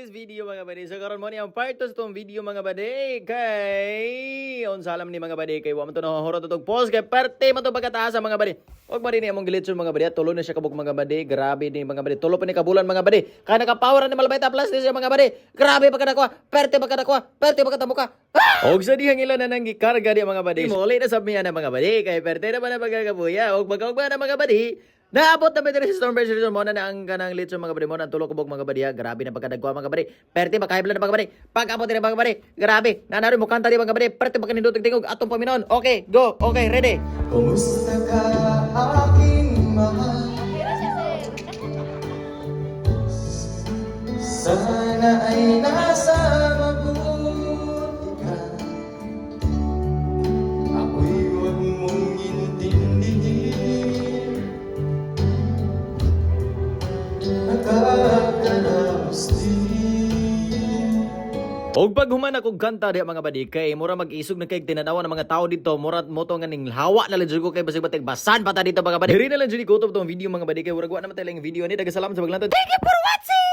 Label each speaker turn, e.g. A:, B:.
A: this video mga bade. So karon mo ni ang part 2 sa tong video mga bade kay unsa alam ni mga bade kay wa man to nahurot tog post kay parte man to pagkataas sa mga bade. Og ba dinhi among gilitson mga bade, tulo na siya kabog mga bade. Grabe ni mga bade. Tulo pa ni kabulan mga bade. Kaya naka-power ni Malbayta Plus ni siya mga bade. Grabe pagka nakuha, perte pagka tamuka. Og sa dihang ilan na nang gikarga di mga bade. Muli na sabi niya na mga bade kay perte na ba na pagkakabuya. Og pagkaugba na mga bade. Naabot na medyo sa storm pressure mo na ang kanang litson mga bade mo na tulo kubog mga bade ha. Grabe na pagkadagwa mga bade. Perte makahibla na mga bade. Pag-abot na mga bade. Grabe. Nanaro mo kanta di mga bade. Perte pagka nindot tingog atong paminon. Okay, go. Okay, ready.
B: Kumusta ka aking mahal? Sana ay nasa mabuti ka. Ako'y huwag mong intindihin. Nakakaraos din.
A: Og pag human akong kanta di mga badi kay mura mag-isog na kay tinanawa ng mga tao dito mura mo to nga ning hawa na lang jud ko kay basig batig basan pa ta dito mga badi. Diri na lang jud ko tong video mga badi kay murag wa na matay lang video ni daga salamat sa paglantad. Thank you for watching.